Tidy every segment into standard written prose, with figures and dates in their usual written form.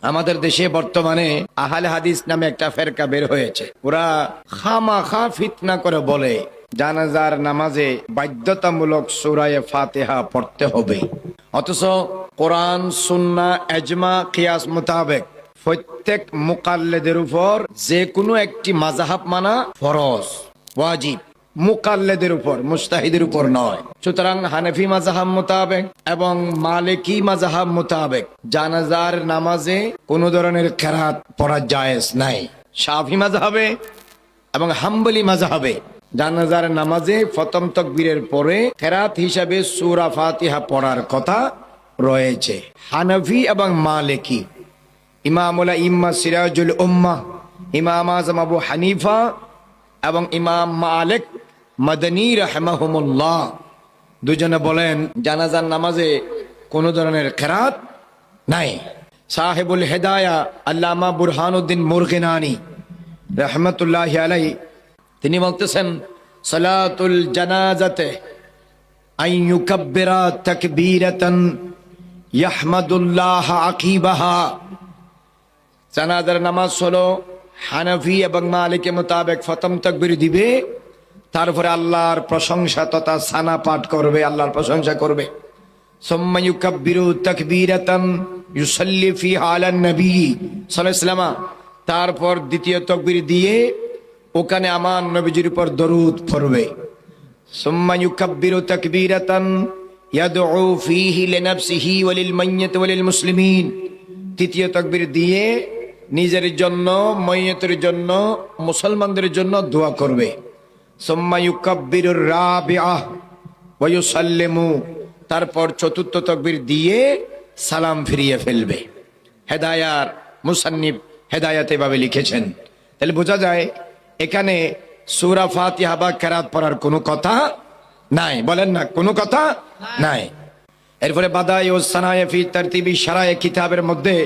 আমাদের দেশে বর্তমানে আহলে হাদিস নামে একটা ফেরকা বের হয়েছে। ওরা খামাখা ফিতনা করে বলে জানাজার নামাজে বাধ্যতামূলক সূরা ফাতিহা পড়তে হবে, অথচ কোরআন সুন্নাহ ইজমা কিয়াস মোতাবেক প্রত্যেক মুকাল্লিদের উপর যে কোনো একটি মাযহাব মানা ফরজ ওয়াজিব, মুকাল্লিদের উপর, মুজতাহিদের উপর নয়। সুতরাং হানাফি মাযহাব মোতাবেক এবং মালিকি মাযহাব মোতাবেক জানাজার নামাজে কোনো ধরনের কিরাত পড়া জায়েজ নাই। শাফি মাযহাবে এবং হাম্বলি মাযহাবে জানাজার নামাজে প্রথম তাকবীরের পরে কিরাত হিসাবে সূরা ফাতিহা পড়ার কথা রয়েছে। হানাফি এবং মালিকি, ইমামুল আইম্মা সিরাজুল উম্মাহ ইমাম আযম আবু হানিফা এবং ইমাম মালিক মাদানী রাহিমাহুমুল্লাহ দুজনে বলেন জানাজার নামাজে কোনো ধরনের কিরাত নাই। সাহেবুল হিদায়া আল্লামা বুরহানুদ্দিন মুরগিনানি রাহমাতুল্লাহি আলাইহি তিনি বলতেছেন সালাতুল জানাজাতে আন ইউকাব্বিরা তাকবীরাতান ইয়াহমাদুল্লাহ আকিবাহা। জানাজার নামাজ হলো হানাফি এবং মালিকি মোতাবেক প্রথম তাকবীর দিবে, তারপরে আল্লাহর প্রশংসা তথা সানা পাঠ করবে, আল্লাহর প্রশংসা করবে। সুম্মা ইউকাব্বিরু তাকবীরাতান ইউসাল্লি ফিহা আলান নবী সাল্লাল্লাহু আলাইহি ওয়াসাল্লাম, তারপর দ্বিতীয় তাকবীর দিয়ে ওখানে আমার নবীজির উপর দরুদ পড়বে। সুম্মা ইউকাব্বিরু তাকবীরাতান ইয়াদউ ফীহি লিনাফসিহি ওয়া লিল মাইয়্যিতি ওয়া লিল মুসলিমিন, তৃতীয় তাকবীর দিয়ে নিজের জন্য, মাইয়্যিতের জন্য, মুসলমানদের জন্য দোয়া করবে। সুম্মা ইউকাব্বিরুর রাবিআহ ওয়া ইউসাল্লিমু, তারপর চতুর্থ তাকবীর দিয়ে সালাম ফিরিয়ে ফেলবে। হেদায়ার মুসান্নিফ হেদায়াত এভাবে লিখেছেন। তাহলে বোঝা যায় এখানে সূরা ফাতিহা বা কিরাত পড়ার কোনো কথা নাই। বলেন না, কোনো কথা নাই। এরপরে বাদাই ও সানায়ে ফি তারতিবি শারায়ে কিতাবের মধ্যে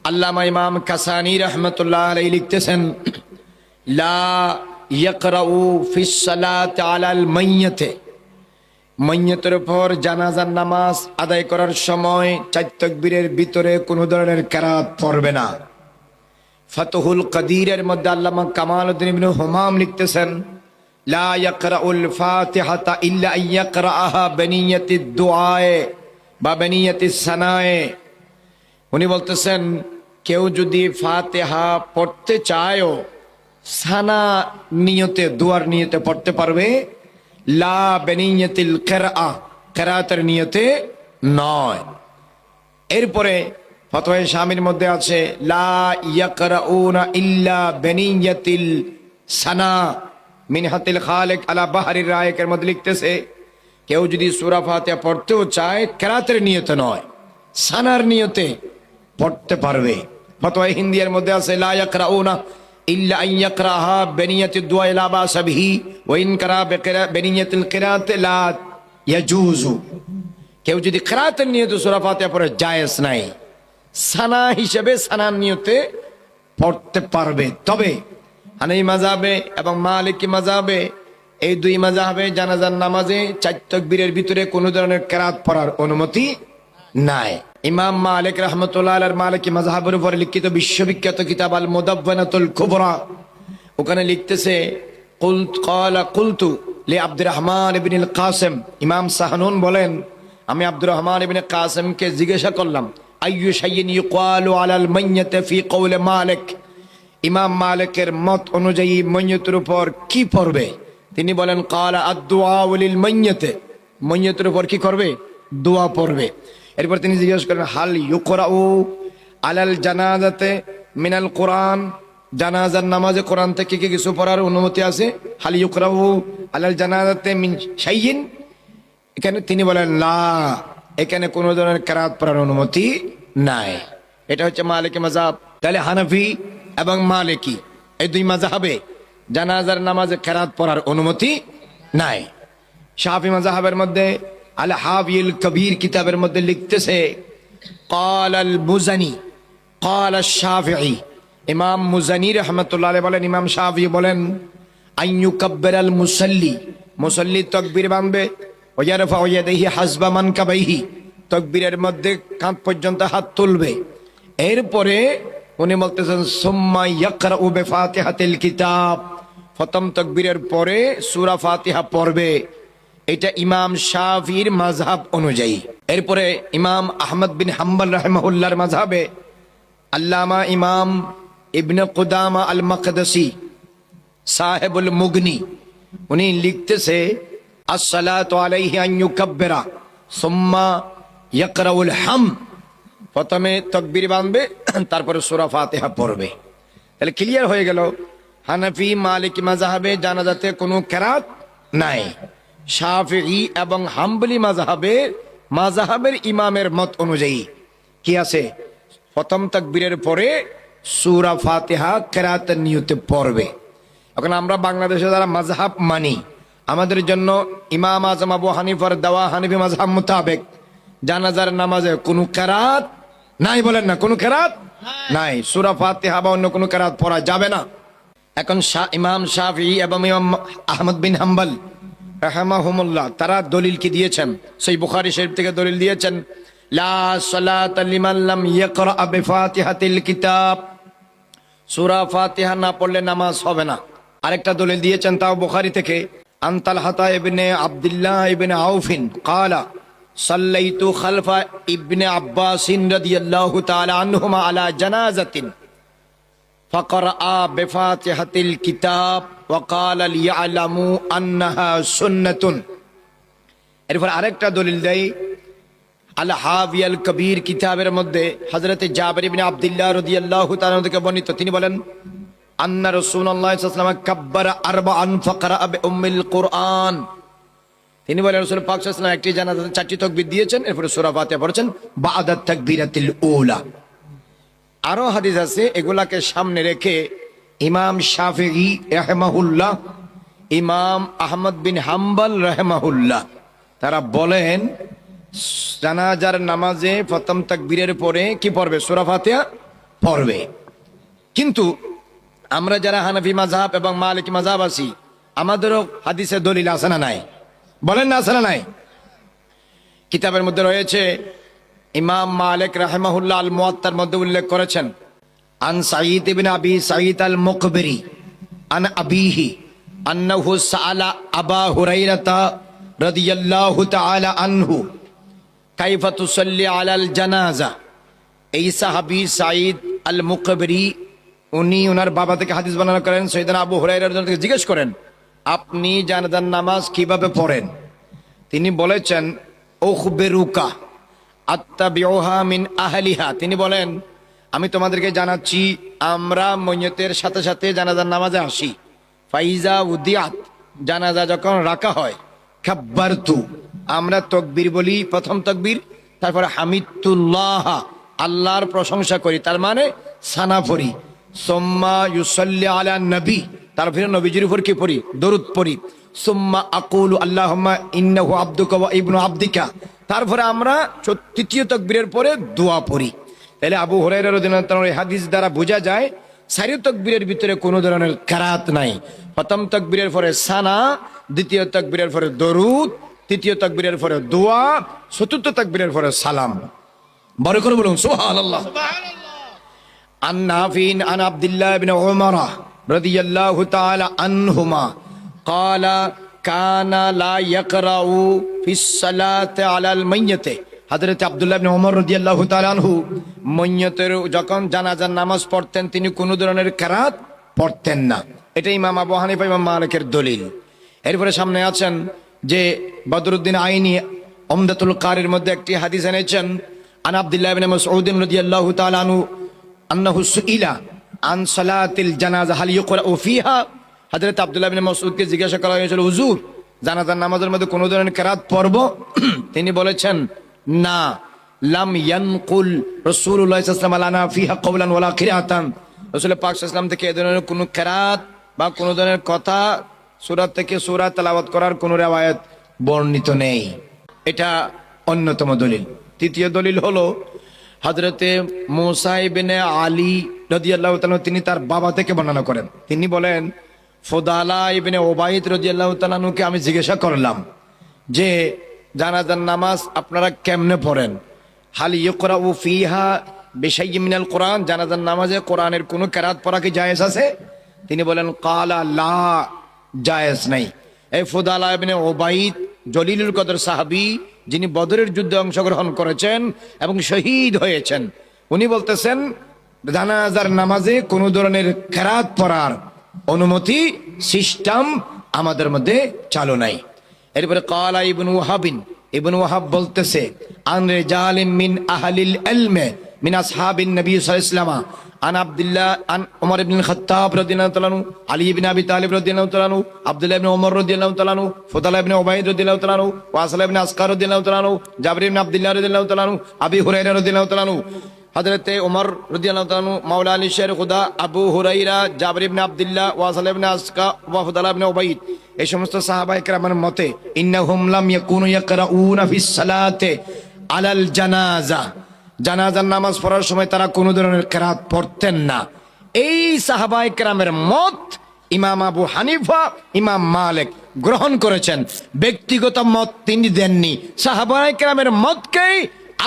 আল্লামা ইমাম কাসানী রাহমাতুল্লাহ আলাইহি লিখতেছেন লা ইয়াকরাউ ফিস সালাতি আলাল মাইয়্যিত, মাইয়্যিতের উপর জানাজার নামাজ আদায় করার সময় চার তাকবীরের ভিতরে কোনো ধরনের কিরাত পড়বে না। ফাতহুল কাদিরের মধ্যে আল্লামা কামালউদ্দিন ইবনে হুমাম লিখতেছেন লা ইয়াকরাউল ফাতিহাতা ইল্লা আইয়াকরাআহা বিনিয়াতিদ দুআয়ে বা বিনিয়াতিস সানায়ে। উনি বলতেছেন কেউ যদি ফাতিহা পড়তে চায়ও সানা নিয়তে, দুয়ার নিয়তে পড়তে পারবে, লা বিনিয়াতিল কিরআ, কিরাতের নিয়তে নয়। এরপরে ফতোয়া শামির মধ্যে আছে লা ইয়াকরাউনা ইল্লা বিনিয়াতিল সানা। মিনহাতুল খালিক আলা বাহরির রায়কের মধ্যে লিখতেছে কেউ যদি সূরা ফাতিহা পড়তেও চায় কিরাতের নিয়তে নয়, সানার নিয়তে পড়তে পারবে। ফতোয়া হিন্দিয়ার মধ্যে আছে লা ইয়াকরাউনা ইল্লা আন ইয়াকরাহা বিনিয়াতিদ দুআ লা বাসা বিহি ওয়া ইন কারা বিনিয়াতিল কিরাত লা ইয়াজুজু। কেউ যদি কিরাতের নিয়তে সূরা ফাতিহা পড়ে জায়েজ নাই, সানা হিসেবে সানার নিয়তে পড়তে পারবে। তবে হানাফি মাযহাবে এবং মালিকি মাযহাবে, এই দুই মাযহাবে জানাজার নামাজে চার তাকবীরের ভিতরে কোনো ধরনের কিরাত পড়ার অনুমতি নাই। ইমাম মালিক রাহমাতুল্লাহ আলাইহির মালিকি মাযহাবের উপর লিখিত বিশ্ববিখ্যাত কিতাব আল মুদাওয়ানাতুল কুবরা, ওখানে লিখতেছে কুলতু লি আব্দুর রহমান ইবনুল কাসিম, ইমাম সাহনুন বলেন আমি আব্দুর রহমান ইবনে কাসিমকে জিজ্ঞাসা করলাম আইয়ু শাইইন ইউকালু আলাল মাইয়্যিত ফি কওলি মালিক, ইমাম মালিকের মত অনুযায়ী মাইয়্যিতের উপর কি পড়বে? তিনি বলেন ক্বালা আদ-দুআ লিল মাইয়্যিত, মাইয়্যিতের উপর কি করবে? দোয়া পড়বে। এরপর তিনি জিজ্ঞাসা করেন হাল ইউকরাউ আলাল জানাজাতে মিনাল কোরআন, জানাজার নামাজে কোরআন থেকে কি কিছু পড়ার অনুমতি আছে? হাল ইউকরাউ আলাল জানাজাতে মিন শাইইন, এখানে তিনি বলেন লা, এখানে কোনো ধরনের কিরাত পড়ার অনুমতি নাই। এটা হচ্ছে মালিকি মাযহাব। তাহলে হানাফি এবং মালিকি এই দুই মাযহাবে জানাজার নামাজে কিরাত পড়ার অনুমতি নাই। শাফি মাযহাবের মধ্যে আল হাবিল কবির কিতাবের মধ্যে লিখতেছে ক্বাল আল মুজানি ক্বাল আশ শাফিঈ, ইমাম মুজানি রাহমাতুল্লাহ আলাইহি বলেন, ইমাম শাফিঈ বলেন আন ইউকাব্বিরাল মুসাল্লি, মুসাল্লি তাকবীর বাঁধবে, ওয়া ইয়ারফাউ ইয়াদাইহি হাসবা মানকাবাইহি, তাকবীরের মধ্যে কাঁধ পর্যন্ত হাত তুলবে। এরপরে উনি বলতেছেন সুম্মা ইয়াকরাউ বিফাতিহাতিল কিতাব, প্রথম তাকবীরের পরে সূরা ফাতিহা পড়বে। এটা ইমাম শাফিঈর মাযহাব অনুযায়ী। এরপরে ইমাম আহমদ বিন হাম্বল রাহিমাহুল্লাহর মাযহাবে আল্লামা ইমাম ইবনে কুদামা আল মাকদসি সাহেবুল মুগনি উনি লিখতেছে আসসালাতু আলাইহি আন ইউকাব্বিরা সুম্মা ইয়াকরাউল হাম, প্রথমে তাকবীর বাঁধবে তারপরে সূরা ফাতিহা পড়বে। তাহলে ক্লিয়ার হয়ে গেল হানাফি মালিকি মাযহাবে জানাজাতে কোনো কেরাত নাই। শাফিঈ এবং হাম্বলি মাযহাবের ইমামের মত অনুযায়ী কি আছে, প্রথম তাকবীরের পরে সূরা ফাতিহা কেরাতের নিয়তে পড়বে। এখন আমরা বাংলাদেশে যারা মাযহাব মানি, আমাদের জন্য ইমাম আযম আবু হানিফার দেওয়া হানিফি মাযহাব মোতাবেক জানাজার নামাজে কোনো কেরাত নাই। বলেন না, কোনো কেরাত নাই। সূরা ফাতিহা বা অন্য কোনো কেরাত পড়া যাবে না। এখন ইমাম শাফিঈ এবং ইমাম আহমদ বিন হাম্বল রাহিমাহুমুল্লাহ তারা দলিল কি দিয়েছেন, সহিহ বুখারী শরীফ থেকে দলিল দিয়েছেন লা সালাতা লিমান লাম ইয়াকরা বিফাতিহাতিল কিতাব, সূরা ফাতিহা না পড়লে নামাজ হবে না। আরেকটা দলিল দিয়েছেন তাও বুখারী থেকে, আন তালহা ইবনে আব্দুল্লাহ ইবনে আউফিন ক্বালা সাল্লাইতু খালফা ইবনে আব্বাস রাদিয়াল্লাহু তাআলা আনহুমা আলা জানাজাতিন ফাকরা বিফাতিহাতিল কিতাব ওয়া ক্বালা লিয়ালামু আন্নাহা সুন্নাতুন। এরপর আরেকটা দলিল দেয় আল হাবিয়াল কবির কিতাবের মধ্যে হযরত জাবির ইবনে আব্দুল্লাহ রাদিয়াল্লাহু তাআলা থেকে বর্ণিত, তিনি বলেন আন্না রাসূলুল্লাহ সাল্লাল্লাহু আলাইহি ওয়াসাল্লাম কাব্বারা আরবাআন ফাকরা বিউম্মিল কুরআন। তিনি বলেন রাসূল পাক সাল্লাল্লাহু আলাইহি ওয়াসাল্লাম একটি জানাজাতে 4টি তাকবীর দিয়েছেন, এরপরে সূরা ফাতিহা পড়েছেন বা'দা তাকবীরাতিল উলা। আরো হাদিস আছে, এগুলাকে সামনে রেখে ইমাম শাফিঈ রাহিমাহুল্লাহ, ইমাম আহমদ বিন হাম্বল রাহিমাহুল্লাহ তারা বলেন জানাজার নামাজে প্রথম তাকবীরের পরে কি পড়বে, সূরা ফাতিহা পড়বে। কিন্তু আমরা যারা হানাফি মাযহাব এবং মালিকি মাযহাব আছি, আমাদেরও হাদিসে দলিল আছে না নাই? বলেন না, আছে না নাই? কিতাবের মধ্যে রয়েছে, ইমাম মালিক রাহিমাহুল্লাহ আল মুয়াত্তার মধ্যে উল্লেখ করেছেন আন সাঈদ ইবনে আবি সাঈদ আল মুকবরি আন আবিহি আন্নাহু সাআলা আবা হুরায়রা রাদিয়াল্লাহু তাআলা আনহু কাইফা তুসাল্লি আলাল জানাজা। এই সাহাবী সাঈদ আল মুকবরি উনি ওনার বাবা থেকে হাদিস বর্ণনা করেন, সাইয়েদনা আবু হুরায়রা রাদিয়াল্লাহু তাআলা জিজ্ঞেস করেন আপনি জানাজার নামাজ কিভাবে পড়েন? তিনি বলেছেন উখবিরুকা আত্তাবিউহা মিন আহলিহা, তিনি বলেন আমি তোমাদেরকে জানাচ্ছি আমরা ময়্যতের সাথে সাথে জানাজার নামাজে আসি। ফাইজা উদিয়াত, জানাজা যখন রাখা হয়, কাব্বারতু, আমরা তাকবীর বলি, প্রথম তাকবীর, তারপরে হামিদুল্লাহ, আল্লাহর প্রশংসা করি, তার মানে সানা পড়ি, সুম্মা ইউসাল্লি আলা নবী, তারপরে নবীজির উপর কি পড়ি, দরুদ পড়ি, সুম্মা আকুলু আল্লাহুম্মা ইন্নাহু আবদুকা ওয়া ইবনু আবদিকা, তারপরে আমরা তৃতীয় তাকবীরের পরে দোয়া পড়ি। তাহলে আবু হুরায়রা রাদিয়াল্লাহু তাআলা এই হাদিস দ্বারা বোঝা যায় চারি তাকবীরের ভিতরে কোনো ধরনের কেরাত নাই। প্রথম তাকবীরের পরে সানা, দ্বিতীয় তাকবীরের পরে দরুদ, তৃতীয় তাকবীরের পরে দোয়া, চতুর্থ তাকবীরের পরে সালাম। বড় করে বলুন সুবহানাল্লাহ। আন নাফিন আন আব্দুল্লাহ ইবনে উমর রাদিয়াল্লাহু তাআলা আনহুমা ক্বালা কানা লা ইয়াকরাউ ফিস সালাতি আলাল মাইয়্যিত। হযরত আব্দুল্লাহ ইবনে উমর রাদিয়াল্লাহু তাআলা আনহু মাইয়্যতের যখন জানাজার নামাজ পড়তেন তিনি কোনো ধরনের কেরাত পড়তেন না। এটা ইমাম আবু হানিফা, ইমাম মালিকের দলিল। এরপরে সামনে আছেন যে বদরুদ্দিন আইনি উমদাতুল কারির মধ্যে একটি হাদিস এনেছেন আন আব্দুল্লাহ ইবনে মাসউদ রাদিয়াল্লাহু তাআলা আনহু আন্নাহু সুইলা আন সালাতিল জানাজা হাল ইউকরাউ ফিহা। হযরত আব্দুল্লাহ ইবনে মাসউদকে জিজ্ঞাসা করা হয়েছিল হুজুর জানাজার নামাজের মধ্যে কোনো ধরনের কেরাত পড়ব? তিনি বলেছেন না, লাম ইয়ানকুল রাসূলুল্লাহ সাল্লাল্লাহু আলাইহি ওয়াসাল্লাম লানা ফিহা কওলান ওয়ালা কিরাতান। রাসূল পাক সাল্লাল্লাহু আলাইহি ওয়াসাল্লাম থেকে এই ধরনের কোনো কেরাত বা কোনো ধরনের কথা সূরা থেকে সূরা তেলাওয়াত করার কোনো রিওয়ায়াত বর্ণিত নেই। এটা অন্যতম দলিল। তৃতীয় দলিল হলো হযরতে মুসা ইবনে আলী রাদিয়াল্লাহু তাআলা তিনি তার বাবা থেকে বর্ণনা করেন। তিনি বলেন ফুদালা ইবনে উবাইদ রাদিয়াল্লাহু তাআলা কে আমি জিজ্ঞাসা করলাম যে জানাজার নামাজ আপনারা কেমনে পড়েন? হাল ইয়করাউ ফিহা বিশাইয়্যিম মিনাল কোরআন, জানাজার নামাজে কোরআনের কোনো কেরাত পড়া কি জায়েজ আছে? তিনি বলেন কালা লা, জায়েজ নাই। এই ফুদালা ইবনে উবাইদ জলিলুল কদর সাহাবী, যিনি বদরের যুদ্ধে অংশগ্রহণ করেছেন এবং শহীদ হয়েছেন, উনি বলতেছেন জানাজার নামাজে কোনো ধরনের কেরাত পড়ার অনুমতি সিস্টেম আমাদের মধ্যে চালু নাই। এরপরে কালা ইবনু ওয়াহাবিন, ইবনু ওয়াহাব বলতেছে আন রিজালিম মিন আহলিল ইলমে মিন আসহাবিন নবী সাল্লাল্লাহু আলাইহি ওয়াসাল্লাম আন আব্দুল্লাহ আন ওমর ইবনে খাত্তাব রাদিয়াল্লাহু তাআলা আনহু, আলী ইবনে আবি তালিব রাদিয়াল্লাহু তাআলা আনহু, আব্দুল্লাহ ইবনে ওমর রাদিয়াল্লাহু তাআলা আনহু, ফুদালা ইবনে উবাইদ রাদিয়াল্লাহু তাআলা আনহু, ওয়াসিল ইবনে আসকার রাদিয়াল্লাহু তাআলা আনহু, জাবির ইবনে আব্দুল্লাহ রাদিয়াল্লাহু তাআলা আনহু, আবি হুরায়রা রাদিয়াল্লাহু তাআলা আনহু, হযরতে ওমর রাদিয়াল্লাহু তাআলা আনহু, মাওলা আলী শের খুদা, আবু হুরায়রা, জাবির ইবনে আব্দুল্লাহ, ওয়াসিল ইবনে আসকা ওয়া ফুদালা ইবনে উবাইদ, এই সমস্ত সাহাবায়ে কেরামের মতে ইন্নাহুম লাম ইয়াকুনু ইয়াকরাউনা ফিস সালাতে আলাল জানাজা, জানাজার নামাজ পড়ার সময় তারা কোনো ধরনের কেরাত পড়তেন না। এই সাহাবায়ে কেরামের মত ইমাম আবু হানিফা, ইমাম মালিক গ্রহণ করেছেন। ব্যক্তিগত মত তিনি দেননি, সাহাবায়ে কেরামের মতকেই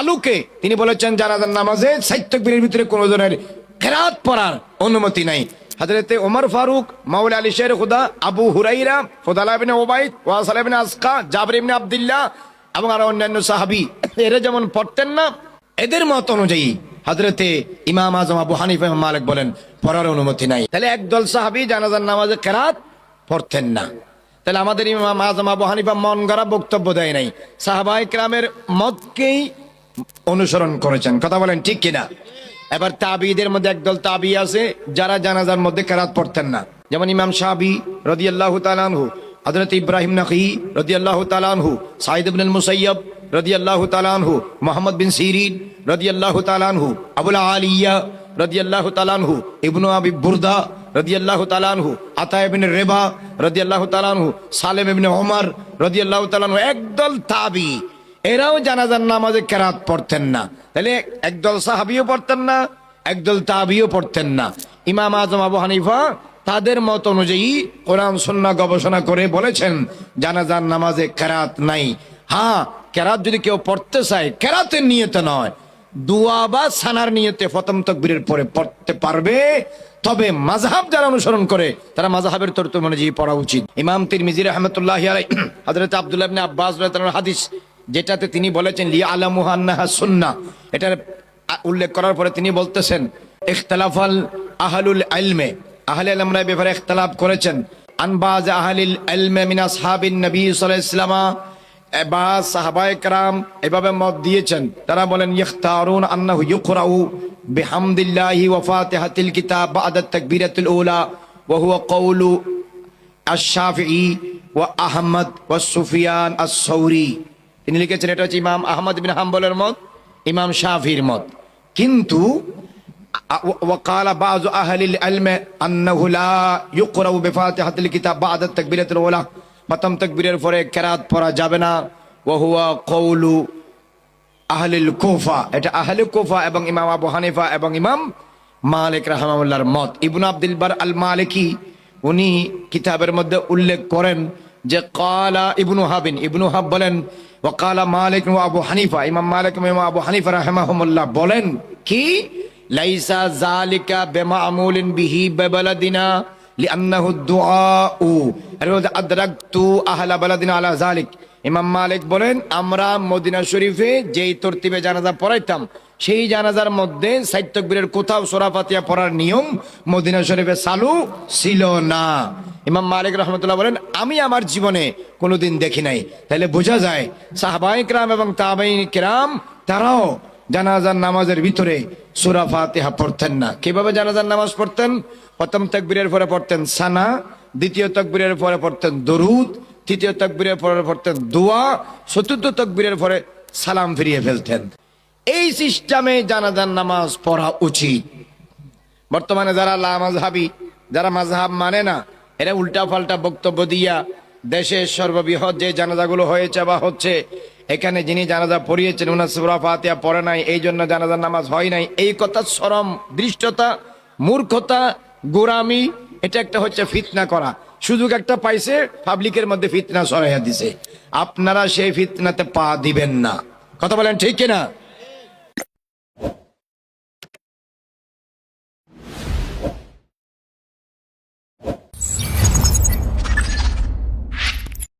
আলোকে তিনি বলেছেন জানাজার নামাজে সাত তাকবীরের ভিতরে কোনো ধরনের কেরাত পড়ার অনুমতি নাই। হযরতে ওমর ফারুক, মাওলা আলী শের খুদা, আবু হুরাইরা, ফুদালা ইবনে উবাইদ, ওয়াসিল ইবনে আসকা, জাবির ইবনে আব্দুল্লাহ এবং আরো অন্যান্য সাহাবী এরা যেমন পড়তেন না, এদের মত অনুযায়ী হযরতে ইমাম আজম আবু হানিফা, ইমাম মালিক বলেন পড়ার অনুমতি নাই। তাহলে একদল সাহাবী জানাজার নামাজে কেরাত পড়তেন না। তাহলে আমাদের ইমাম আজম আবু হানিফা মন গড়া বক্তব্য দেয় নাই, সাহাবায়ে কেরামের মতকেই অনুসরণ করেছেন। কথা বলেন ঠিক কিনা? এবার তাবিঈদের মধ্যে একদল তাবি আছে যারা জানাজার মধ্যে কেরাত পড়তেন না, যেমন ইমাম শাফি রাদিয়াল্লাহু তাআলা আনহু, হযরত ইব্রাহিম নাখঈ রাদিয়াল্লাহু তাআলা আনহু, সাঈদ ইবনে মুসাইয়্যিব রাদিয়াল্লাহু তাআলা আনহু, মুহাম্মদ বিন সিরিন রাদিয়াল্লাহু তাআলা আনহু, আবুল আলিয়া রাদিয়াল্লাহু তাআলা আনহু, ইবনু আবি বুরদা রাদিয়াল্লাহু তাআলা আনহু, আতা ইবনে রেবা রাদিয়াল্লাহু তাআলা আনহু, সালেম ইবনে ওমর রাদিয়াল্লাহু তাআলা আনহু, একদল তাবি, এরাও জানাজার নামাজে কেরাত পড়তেন না। তাহলে একদল সাহাবীও পড়তেন না, একদল তাবিও পড়তেন না। ইমাম আজম আবু হানিফা তাদের মত অনুযায়ী কোরআন সুন্নাহ গবেষণা করে বলেছেন জানাজার নামাজে কেরাত নাই। হ্যাঁ, কেরাত যদি কেউ পড়তে চায় কেরাতের নিয়তে নয়, দোয়া বা সানার নিয়তে প্রথম তাকবীরের পরে পড়তে পারবে। তবে মাযহাব যারা অনুসরণ করে তারা মাযহাবের তরফ অনুযায়ী পড়া উচিত। ইমাম তিরমিজি রাহমাতুল্লাহি আলাইহি হযরত আব্দুল্লাহ ইবনে আব্বাস রাদিয়াল্লাহু আনহু হাদিস, যেটাতে তিনি বলেছেন লিয়ালামুহা আন্নাহা সুন্নাহ, এটা উল্লেখ করার পরে তিনি বলতেছেন ইখতিলাফাল আহলুল ইলমে, আহলে ইলমরা ব্যাপারে ইখতিলাফ করেছেন। আনবাজ আহলিল ইলমে মিন আসহাবিন নবী সাল্লাল্লাহু আলাইহি ওয়াসাল্লাম, বা সাহাবায়ে কেরাম এভাবে মত দিয়েছেন। তারা বলেন ইখতারুন আন্নাহু ইউকরাউ বিহামদিল্লাহি ওয়া ফাতিহাতিল কিতাব বা'দা তাকবীরাতুল উলা ওয়া হুয়া কওলু আশ-শাফিঈ ওয়া আহমদ ওয়া সুফিয়ান আস-সাউরি। তিনি লিখেছেন এটা হচ্ছে ইমাম আহমদ বিন হাম্বলের মত, ইমাম শাফিঈর মত। কিন্তু وقال بعض اهل العلم انه لا يقرأ بفاتحة الكتاب بعد التكبيرة الاولى, প্রথম তাকবীরের পরে কেরাত পড়া যাবে না। ওয়া হুয়া কওলু আহলিল কুফা, এটা আহলে কুফা এবং ইমাম আবু হানিফা এবং ইমাম মালিক রাহিমাহুল্লাহর মত। ইবনে আব্দুল বার আল মালিকি উনি কিতাবের মধ্যে উল্লেখ করেন যে ক্বালা ইবনু হাবিন, ইবনু হাব বলেন ওয়া ক্বালা মালিক ওয়া আবু হানিফা, ইমাম মালিক এবং ইমাম আবু হানিফা রাহিমাহুমুল্লাহ বলেন কি লাইসা যালিকা বিমামুলিন বিহি বিবালাদিনা লিআন্নাহু দুআউ আদরাকতু আহলা বালাদিনা আলা যালিক। ইমাম মালিক বলেন আমরা মদিনা শরীফে যেই তরতিবে জানাজা পড়াইতাম সেই জানাজার মধ্যে সাত তাকবীরের কোথাও সূরা ফাতিহা পড়ার নিয়ম মদিনা শরীফে চালু ছিল না। ইমাম মালিক রাহমাতুল্লাহ বলেন আমি আমার জীবনে কোনোদিন দেখি নাই। তাহলে বোঝা যায় সাহাবায়ে কেরাম এবং তাবেঈন কেরাম তারাও জানাজার নামাজের ভিতরে সূরা ফাতিহা পড়তেন না। কিভাবে জানাজার নামাজ পড়তেন? প্রথম তাকবীরের পরে পড়তেন সানা, দ্বিতীয় তাকবীরের পরে পড়তেন দরুদ, তৃতীয় তাকবীরের পরে পড়তেন দোয়া, চতুর্থ তাকবীরের পরে সালাম ফিরিয়ে ফেলতেন। এই সিস্টেমে জানাজার নামাজ পড়া উচিত। বর্তমানে যারা লামাযহাবী, যারা মাযহাব মানে না, এরা উল্টা পাল্টা বক্তব্য দিয়া দেশের সর্ববৃহৎ যে জানাজাগুলো হয়েছে বা হচ্ছে, এখানে যিনি জানাজা পড়িয়েছেন উনার সূরা ফাতিহা পড়ে নাই, এই জন্য জানাজার নামাজ হয় নাই, এই কথা চরম দৃষ্টতা, মূর্খতা, গোরামি। এটা একটা হচ্ছে ফিতনা করা, সুযোগ একটা পাইছে পাবলিকের মধ্যে ফিতনা ছড়াইয়া দিছে। আপনারা সেই ফিতনাতে পা দিবেন না। কথা বলেন ঠিক কিনা?